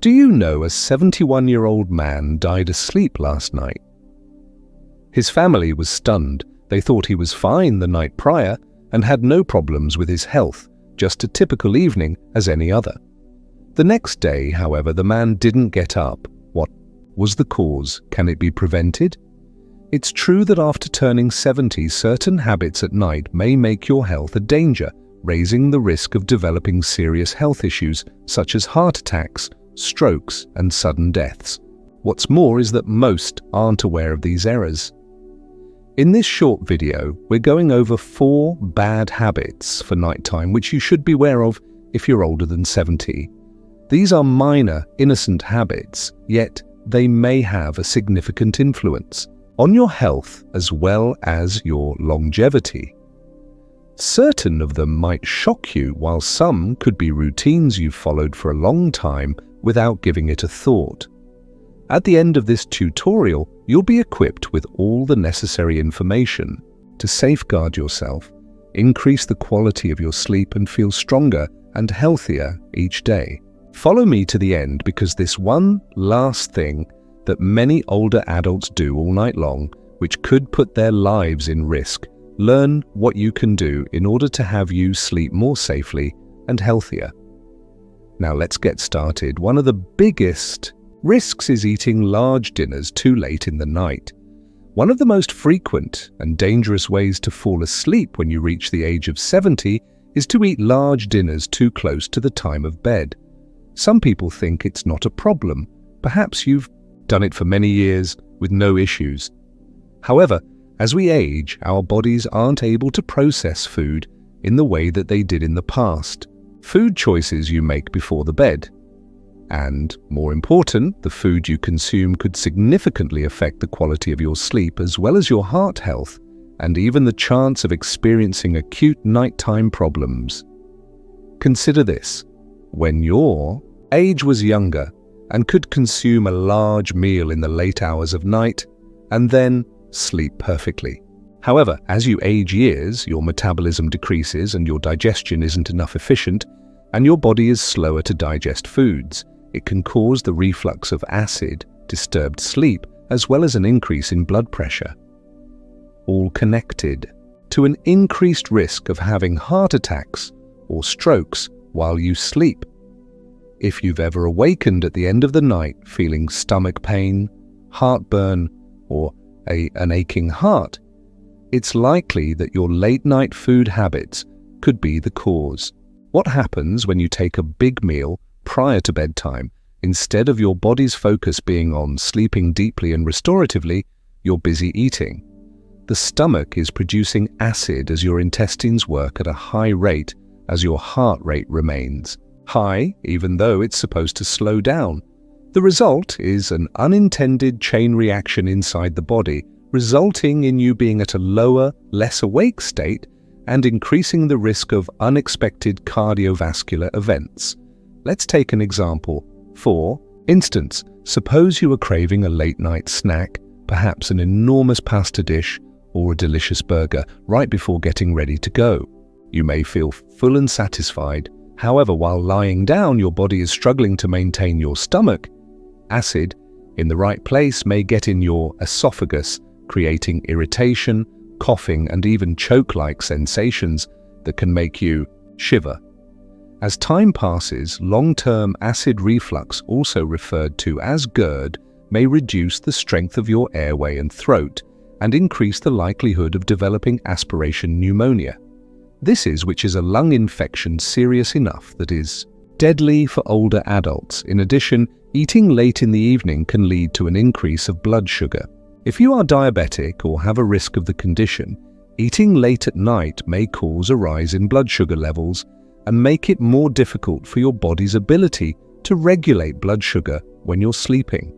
Do you know a 71-year-old man died asleep last night? His family was stunned. They thought he was fine the night prior and had no problems with his health, just a typical evening as any other. The next day, however, the man didn't get up. What was the cause? Can it be prevented? It's true that after turning 70, certain habits at night may make your health a danger, raising the risk of developing serious health issues such as heart attacks, strokes, and sudden deaths. What's more is that most aren't aware of these errors. In this short video, we're going over 4 bad habits for nighttime which you should be aware of if you're older than 70. These are minor, innocent habits, yet they may have a significant influence on your health as well as your longevity. Certain of them might shock you, while some could be routines you've followed for a long time without giving it a thought. At the end of this tutorial, you'll be equipped with all the necessary information to safeguard yourself, increase the quality of your sleep, and feel stronger and healthier each day. Follow me to the end, because this one last thing that many older adults do all night long, which could put their lives in risk. Learn what you can do in order to have you sleep more safely and healthier. Now let's get started. One of the biggest risks is eating large dinners too late in the night. One of the most frequent and dangerous ways to fall asleep when you reach the age of 70 is to eat large dinners too close to the time of bed. Some people think it's not a problem. Perhaps you've done it for many years with no issues. However, as we age, our bodies aren't able to process food in the way that they did in the past. Food choices you make before the bed, and, more important, the food you consume could significantly affect the quality of your sleep as well as your heart health and even the chance of experiencing acute nighttime problems. Consider this. When your age was younger and could consume a large meal in the late hours of night and then sleep perfectly. However, as you age years, your metabolism decreases and your digestion isn't enough efficient, and your body is slower to digest foods. It can cause the reflux of acid, disturbed sleep, as well as an increase in blood pressure. All connected to an increased risk of having heart attacks or strokes while you sleep. If you've ever awakened at the end of the night feeling stomach pain, heartburn, or an aching heart, it's likely that your late-night food habits could be the cause. What happens when you take a big meal prior to bedtime? Instead of your body's focus being on sleeping deeply and restoratively, you're busy eating. The stomach is producing acid as your intestines work at a high rate as your heart rate remains high, even though it's supposed to slow down. The result is an unintended chain reaction inside the body, resulting in you being at a lower, less awake state and increasing the risk of unexpected cardiovascular events. Let's take an example. For instance, suppose you were craving a late-night snack, perhaps an enormous pasta dish or a delicious burger, right before getting ready to go. You may feel full and satisfied. However, while lying down, your body is struggling to maintain your stomach. Acid in the right place may get in your esophagus, creating irritation, coughing, and even choke-like sensations that can make you shiver. As time passes, long-term acid reflux, also referred to as GERD, may reduce the strength of your airway and throat and increase the likelihood of developing aspiration pneumonia. This is a lung infection serious enough that is deadly for older adults. In addition, eating late in the evening can lead to an increase of blood sugar. If you are diabetic or have a risk of the condition, eating late at night may cause a rise in blood sugar levels and make it more difficult for your body's ability to regulate blood sugar when you're sleeping.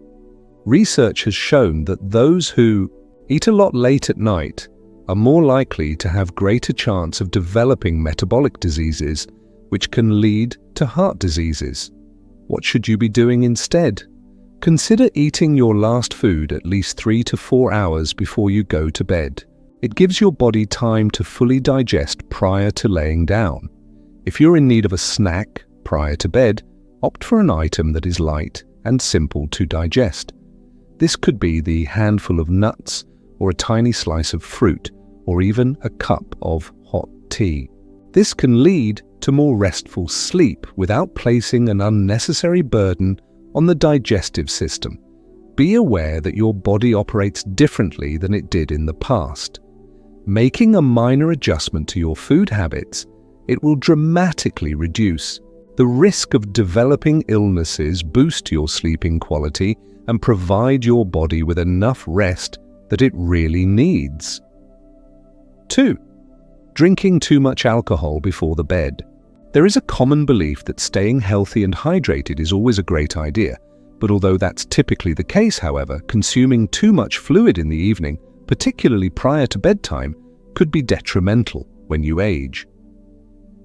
Research has shown that those who eat a lot late at night are more likely to have greater chance of developing metabolic diseases, which can lead to heart diseases. What should you be doing instead? Consider eating your last food at least 3 to 4 hours before you go to bed. It gives your body time to fully digest prior to laying down. If you're in need of a snack prior to bed, Opt for an item that is light and simple to digest. This could be the handful of nuts, or a tiny slice of fruit, or even a cup of hot tea. This can lead to more restful sleep without placing an unnecessary burden on the digestive system. Be aware that your body operates differently than it did in the past. Making a minor adjustment to your food habits, it will dramatically reduce the risk of developing illnesses, boost your sleeping quality, and provide your body with enough rest that it really needs. 2. Drinking too much alcohol before the bed. There is a common belief that staying healthy and hydrated is always a great idea, but although that's typically the case, however, consuming too much fluid in the evening, particularly prior to bedtime, could be detrimental when you age.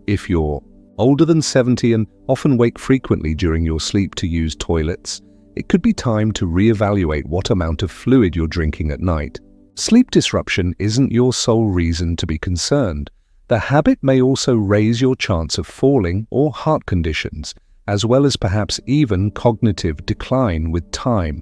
If you're older than 70 and often wake frequently during your sleep to use toilets, it could be time to reevaluate what amount of fluid you're drinking at night. Sleep disruption isn't your sole reason to be concerned. The habit may also raise your chance of falling or heart conditions, as well as perhaps even cognitive decline with time.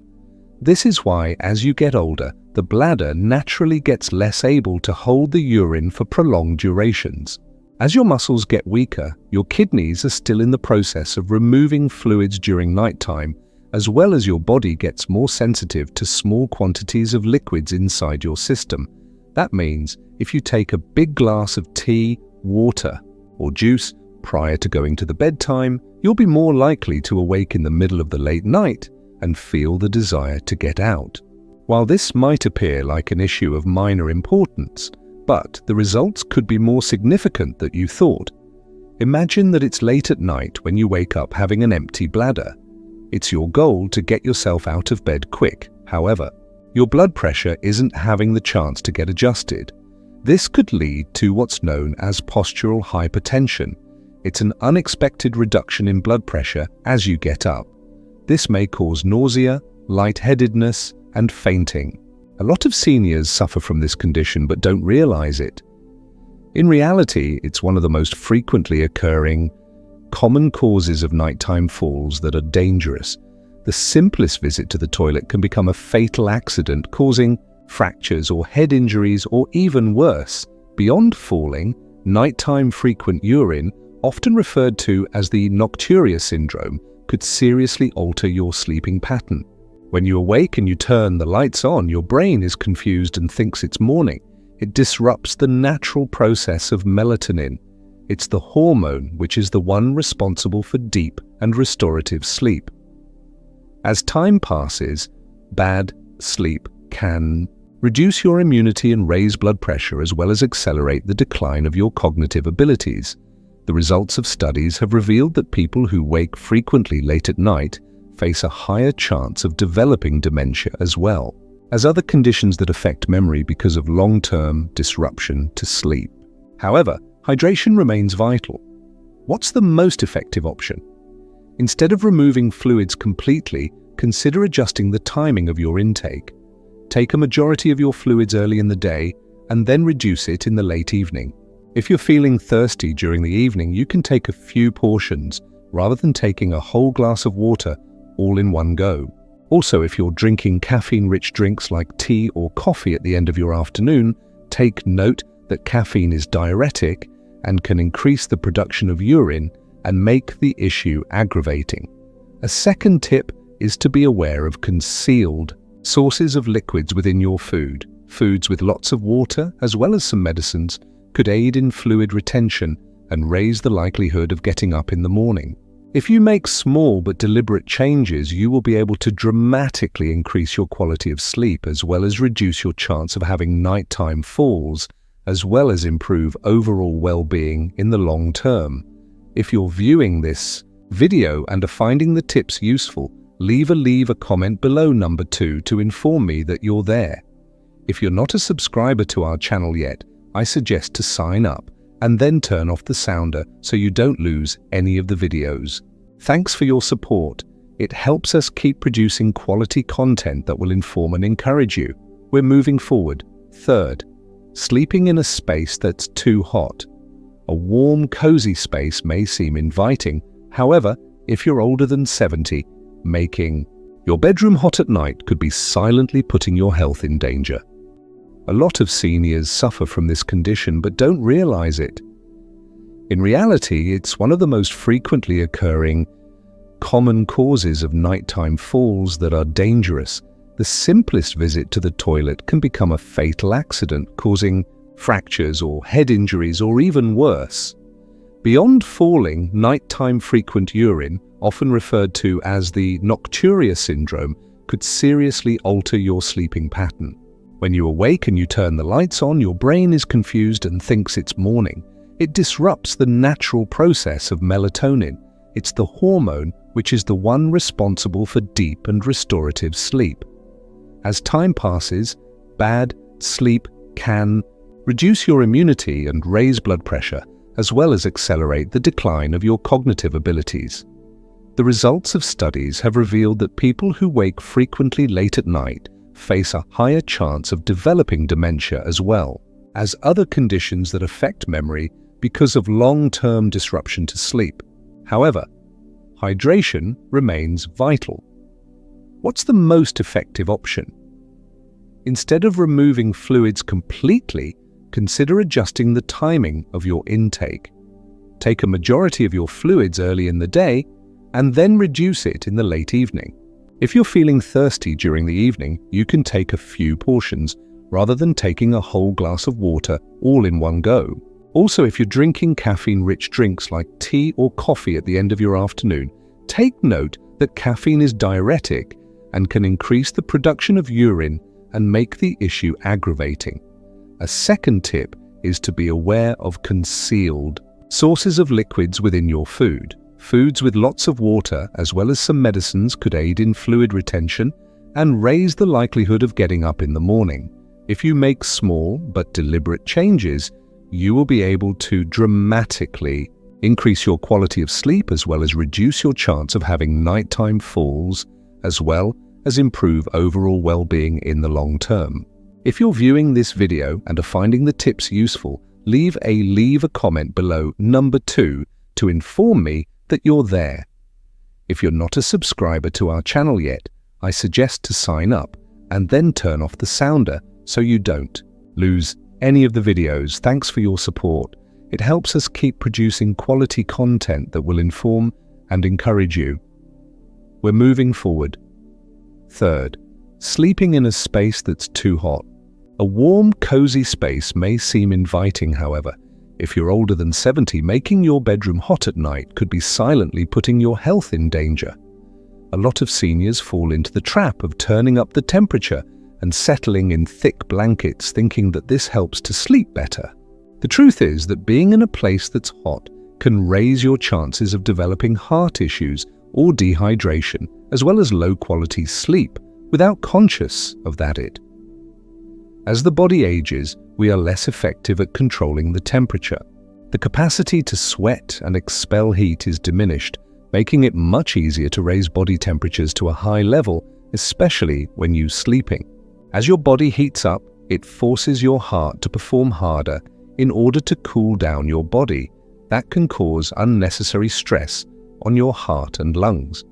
This is why, as you get older, the bladder naturally gets less able to hold the urine for prolonged durations. As your muscles get weaker, your kidneys are still in the process of removing fluids during nighttime, as well as your body gets more sensitive to small quantities of liquids inside your system. That means if you take a big glass of tea, water, or juice prior to going to the bedtime, you'll be more likely to awake in the middle of the late night and feel the desire to get out. While this might appear like an issue of minor importance, but the results could be more significant than you thought. Imagine that it's late at night when you wake up having an empty bladder. It's your goal to get yourself out of bed quick. However, your blood pressure isn't having the chance to get adjusted. This could lead to what's known as postural hypertension. It's an unexpected reduction in blood pressure as you get up. This may cause nausea, lightheadedness, and fainting. A lot of seniors suffer from this condition but don't realize it. In reality, it's one of the most frequently occurring common causes of nighttime falls that are dangerous. The simplest visit to the toilet can become a fatal accident, causing fractures or head injuries, or even worse. Beyond falling, nighttime frequent urine, often referred to as the nocturia syndrome, could seriously alter your sleeping pattern. When you awake and you turn the lights on, your brain is confused and thinks it's morning. It disrupts the natural process of melatonin. It's the hormone which is the one responsible for deep and restorative sleep. As time passes, bad sleep can reduce your immunity and raise blood pressure, as well as accelerate the decline of your cognitive abilities. The results of studies have revealed that people who wake frequently late at night face a higher chance of developing dementia, as well as other conditions that affect memory because of long-term disruption to sleep. However, hydration remains vital. What's the most effective option? Instead of removing fluids completely, consider adjusting the timing of your intake. Take a majority of your fluids early in the day and then reduce it in the late evening. If you're feeling thirsty during the evening, you can take a few portions rather than taking a whole glass of water all in one go. Also, if you're drinking caffeine-rich drinks like tea or coffee at the end of your afternoon, take note that caffeine is diuretic and can increase the production of urine and make the issue aggravating. A second tip is to be aware of concealed sources of liquids within your food. Foods with lots of water, as well as some medicines, could aid in fluid retention and raise the likelihood of getting up in the morning. If you make small but deliberate changes, you will be able to dramatically increase your quality of sleep, as well as reduce your chance of having nighttime falls, as well as improve overall well-being in the long term. If you're viewing this video and are finding the tips useful, leave a comment below number 2 to inform me that you're there. If you're not a subscriber to our channel yet, I suggest to sign up and then turn off the sounder so you don't lose any of the videos. Thanks for your support. It helps us keep producing quality content that will inform and encourage you. We're moving forward. Third, sleeping in a space that's too hot. A warm, cozy space may seem inviting. However, if you're older than 70, making your bedroom hot at night could be silently putting your health in danger. A lot of seniors suffer from this condition but don't realize it. In reality, it's one of the most frequently occurring common causes of nighttime falls that are dangerous. The simplest visit to the toilet can become a fatal accident, causing fractures or head injuries or even worse. Beyond falling, nighttime frequent urine, often referred to as the nocturia syndrome, could seriously alter your sleeping pattern. When you awake and you turn the lights on, your brain is confused and thinks it's morning. It disrupts the natural process of melatonin. It's the hormone which is the one responsible for deep and restorative sleep. As time passes, bad sleep can reduce your immunity and raise blood pressure, as well as accelerate the decline of your cognitive abilities. The results of studies have revealed that people who wake frequently late at night face a higher chance of developing dementia as well as other conditions that affect memory because of long-term disruption to sleep. However, hydration remains vital. What's the most effective option? Instead of removing fluids completely, consider adjusting the timing of your intake. Take a majority of your fluids early in the day and then reduce it in the late evening. If you're feeling thirsty during the evening, you can take a few portions rather than taking a whole glass of water all in one go. Also, if you're drinking caffeine-rich drinks like tea or coffee at the end of your afternoon, take note that caffeine is diuretic and can increase the production of urine and make the issue aggravating. A second tip is to be aware of concealed sources of liquids within your food. Foods with lots of water, as well as some medicines, could aid in fluid retention and raise the likelihood of getting up in the morning. If you make small but deliberate changes, you will be able to dramatically increase your quality of sleep, as well as reduce your chance of having nighttime falls, as well as improve overall well-being in the long term. If you're viewing this video and are finding the tips useful, leave a comment below number 2 to inform me that you're there. If you're not a subscriber to our channel yet, I suggest to sign up and then turn off the sounder so you don't lose any of the videos. Thanks for your support. It helps us keep producing quality content that will inform and encourage you. We're moving forward. Third, sleeping in a space that's too hot. A warm, cozy space may seem inviting, however. If you're older than 70, making your bedroom hot at night could be silently putting your health in danger. A lot of seniors fall into the trap of turning up the temperature and settling in thick blankets, thinking that this helps to sleep better. The truth is that being in a place that's hot can raise your chances of developing heart issues or dehydration, as well as low-quality sleep, without conscious of that. As the body ages, we are less effective at controlling the temperature. The capacity to sweat and expel heat is diminished, making it much easier to raise body temperatures to a high level, especially when you're sleeping. As your body heats up, it forces your heart to perform harder in order to cool down your body. That can cause unnecessary stress on your heart and lungs.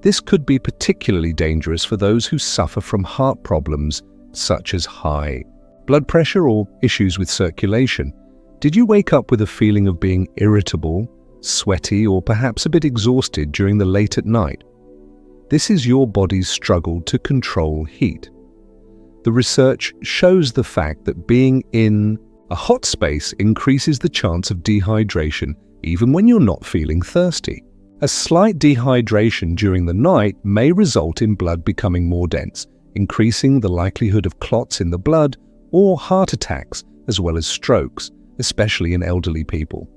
This could be particularly dangerous for those who suffer from heart problems such as high blood pressure or issues with circulation. Did you wake up with a feeling of being irritable, sweaty, or perhaps a bit exhausted during the late at night? This is your body's struggle to control heat. The research shows the fact that being in a hot space increases the chance of dehydration even when you're not feeling thirsty. A slight dehydration during the night may result in blood becoming more dense, increasing the likelihood of clots in the blood or heart attacks, as well as strokes, especially in elderly people.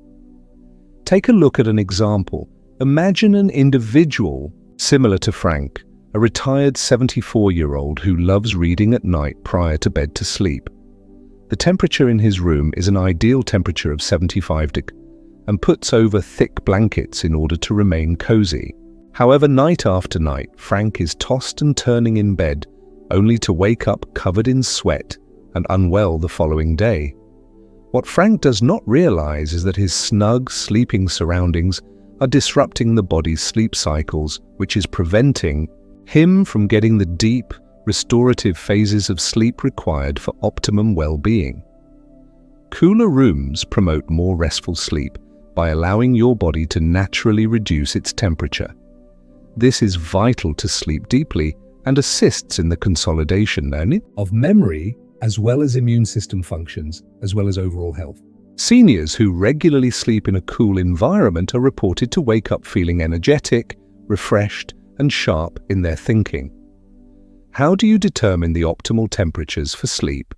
Take a look at an example. Imagine an individual similar to Frank, a retired 74-year-old who loves reading at night prior to bed to sleep. The temperature in his room is an ideal temperature of 75 degrees and puts over thick blankets in order to remain cozy. However, night after night, Frank is tossed and turning in bed, only to wake up covered in sweat and unwell the following day. What Frank does not realize is that his snug sleeping surroundings are disrupting the body's sleep cycles, which is preventing him from getting the deep, restorative phases of sleep required for optimum well-being. Cooler rooms promote more restful sleep by allowing your body to naturally reduce its temperature. This is vital to sleep deeply and assists in the consolidation of memory, as well as immune system functions, as well as overall health. Seniors who regularly sleep in a cool environment are reported to wake up feeling energetic, refreshed, and sharp in their thinking. How do you determine the optimal temperatures for sleep?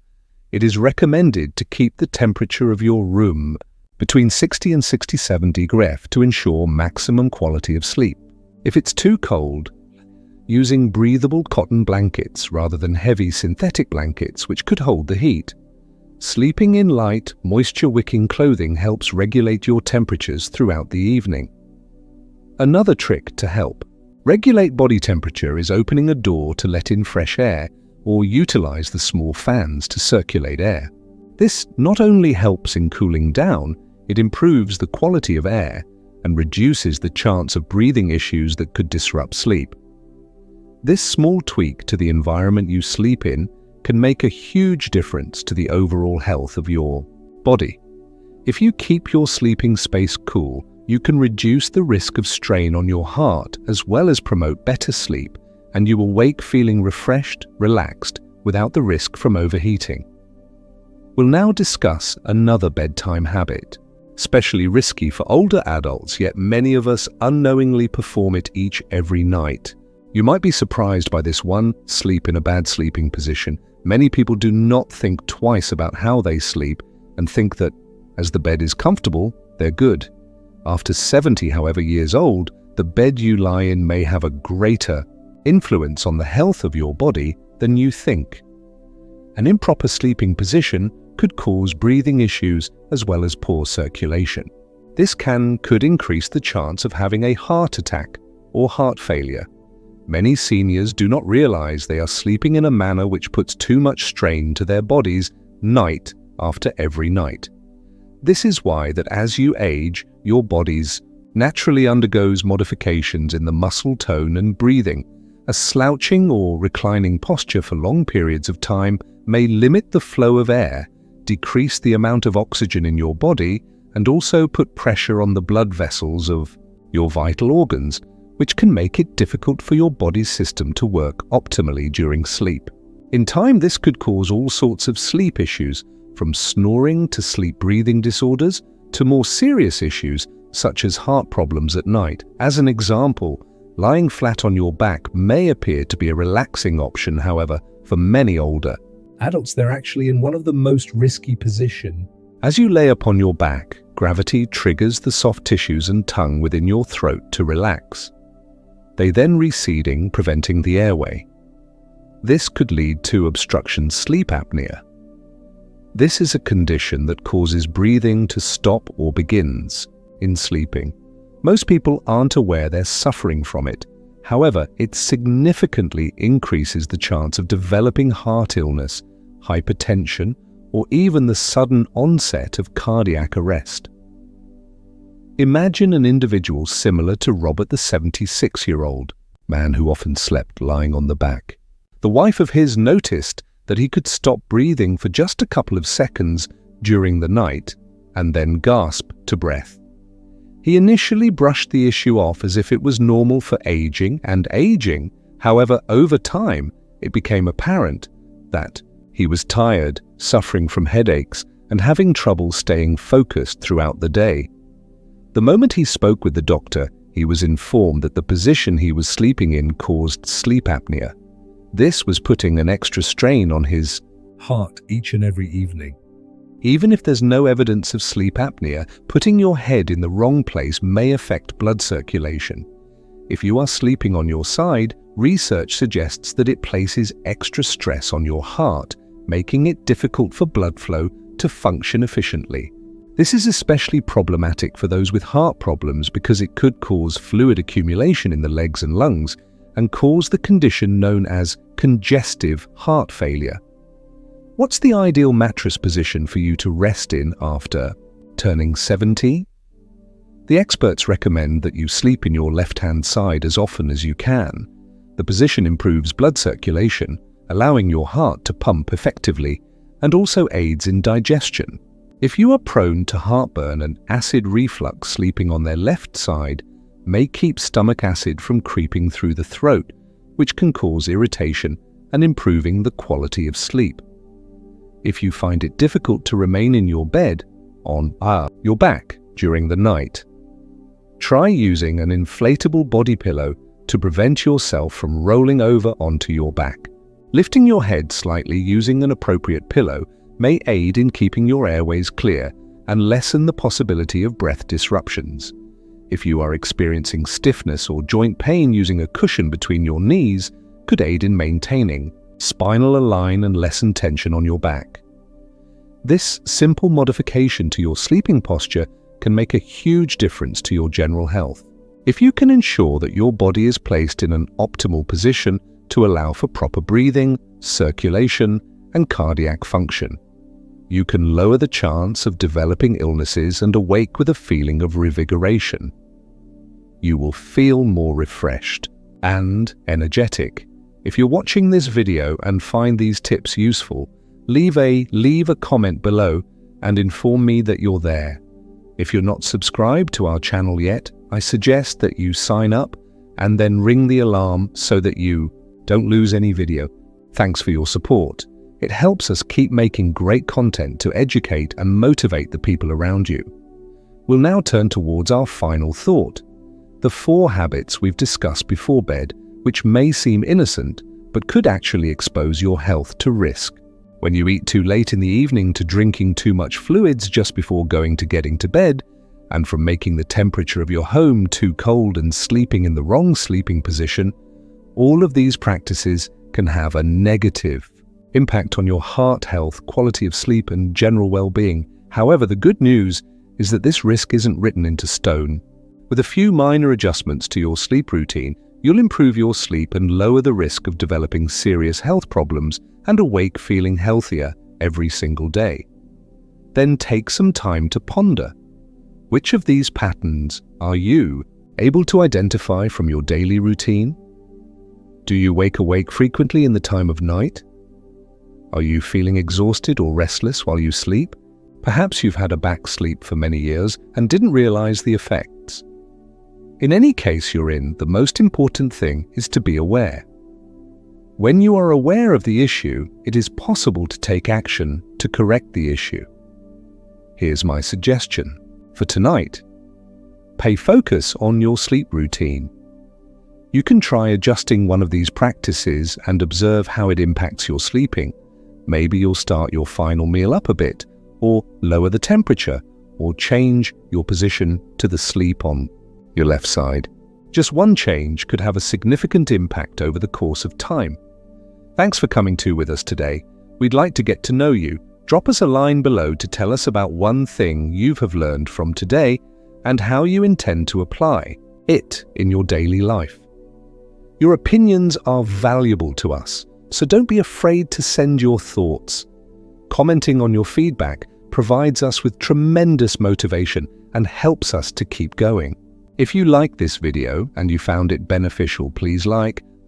It is recommended to keep the temperature of your room between 60 and 67 degrees to ensure maximum quality of sleep. If it's too cold, using breathable cotton blankets rather than heavy synthetic blankets which could hold the heat. Sleeping in light, moisture-wicking clothing helps regulate your temperatures throughout the evening. Another trick to help regulate body temperature is opening a door to let in fresh air or utilize the small fans to circulate air. This not only helps in cooling down, it improves the quality of air and reduces the chance of breathing issues that could disrupt sleep. This small tweak to the environment you sleep in can make a huge difference to the overall health of your body. If you keep your sleeping space cool, you can reduce the risk of strain on your heart as well as promote better sleep, and you will wake feeling refreshed, relaxed, without the risk from overheating. We'll now discuss another bedtime habit, especially risky for older adults, yet many of us unknowingly perform it every night. You might be surprised by this one: sleep in a bad sleeping position. Many people do not think twice about how they sleep and think that as the bed is comfortable, they're good. After 70, however, years old, the bed you lie in may have a greater influence on the health of your body than you think. An improper sleeping position could cause breathing issues as well as poor circulation. This could increase the chance of having a heart attack or heart failure. Many seniors do not realize they are sleeping in a manner which puts too much strain to their bodies night after every night. This is why that as you age, your bodies naturally undergoes modifications in the muscle tone and breathing. A slouching or reclining posture for long periods of time may limit the flow of air, decrease the amount of oxygen in your body, and also put pressure on the blood vessels of your vital organs, which can make it difficult for your body's system to work optimally during sleep. In time, this could cause all sorts of sleep issues, from snoring to sleep breathing disorders to more serious issues such as heart problems at night. As an example, lying flat on your back may appear to be a relaxing option. However, for many older adults, they're actually in one of the most risky positions. As you lay upon your back, gravity triggers the soft tissues and tongue within your throat to relax. They then receding, preventing the airway. This could lead to obstruction sleep apnea. This is a condition that causes breathing to stop or begins in sleeping. Most people aren't aware they're suffering from it. However, it significantly increases the chance of developing heart illness, hypertension, or even the sudden onset of cardiac arrest. Imagine an individual similar to Robert, the 76-year-old man who often slept lying on the back. The wife of his noticed that he could stop breathing for just a couple of seconds during the night and then gasp to breath. He initially brushed the issue off as if it was normal for aging. However, over time, it became apparent that he was tired, suffering from headaches, and having trouble staying focused throughout the day. The moment he spoke with the doctor, he was informed that the position he was sleeping in caused sleep apnea. This was putting an extra strain on his heart each and every evening. Even if there's no evidence of sleep apnea, putting your head in the wrong place may affect blood circulation. If you are sleeping on your side, research suggests that it places extra stress on your heart, making it difficult for blood flow to function efficiently. This is especially problematic for those with heart problems because it could cause fluid accumulation in the legs and lungs and cause the condition known as congestive heart failure. What's the ideal mattress position for you to rest in after turning 70? The experts recommend that you sleep in your left-hand side as often as you can. The position improves blood circulation, allowing your heart to pump effectively, and also aids in digestion. If you are prone to heartburn and acid reflux, sleeping on their left side may keep stomach acid from creeping through the throat, which can cause irritation and improving the quality of sleep. If you find it difficult to remain in your bed on your back during the night, try using an inflatable body pillow to prevent yourself from rolling over onto your back. Lifting your head slightly using an appropriate pillow may aid in keeping your airways clear and lessen the possibility of breath disruptions. If you are experiencing stiffness or joint pain, using a cushion between your knees could aid in maintaining spinal align and lessen tension on your back. This simple modification to your sleeping posture can make a huge difference to your general health. If you can ensure that your body is placed in an optimal position to allow for proper breathing, circulation, and cardiac function, you can lower the chance of developing illnesses and awake with a feeling of revigoration. You will feel more refreshed and energetic. If you're watching this video and find these tips useful, leave a comment below and inform me that you're there. If you're not subscribed to our channel yet, I suggest that you sign up and then ring the alarm so that you don't lose any video. Thanks for your support. It helps us keep making great content to educate and motivate the people around you. We'll now turn towards our final thought. The 4 habits we've discussed before bed, which may seem innocent, but could actually expose your health to risk. When you eat too late in the evening, to drinking too much fluids just before getting to bed, and from making the temperature of your home too cold and sleeping in the wrong sleeping position, all of these practices can have a negative impact on your heart health, quality of sleep, and general well-being. However, the good news is that this risk isn't written into stone. With a few minor adjustments to your sleep routine, you'll improve your sleep and lower the risk of developing serious health problems and awake feeling healthier every single day. Then take some time to ponder. Which of these patterns are you able to identify from your daily routine? Do you wake awake frequently in the time of night? Are you feeling exhausted or restless while you sleep? Perhaps you've had a back sleep for many years and didn't realize the effects. In any case you're in, the most important thing is to be aware. When you are aware of the issue, it is possible to take action to correct the issue. Here's my suggestion for tonight. Pay focus on your sleep routine. You can try adjusting one of these practices and observe how it impacts your sleeping. Maybe you'll start your final meal up a bit, or lower the temperature, or change your position to the sleep on your left side. Just one change could have a significant impact over the course of time. Thanks for coming with us today. We'd like to get to know you. Drop us a line below to tell us about one thing you have learned from today and how you intend to apply it in your daily life. Your opinions are valuable to us, so don't be afraid to send your thoughts. Commenting on your feedback provides us with tremendous motivation and helps us to keep going. If you like this video and you found it beneficial, please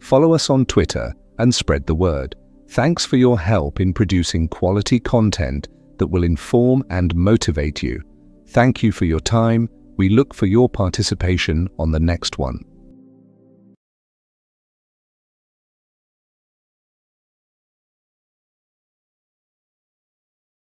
follow us on Twitter, and spread the word. Thanks for your help in producing quality content that will inform and motivate you. Thank you for your time. We look for your participation on the next one.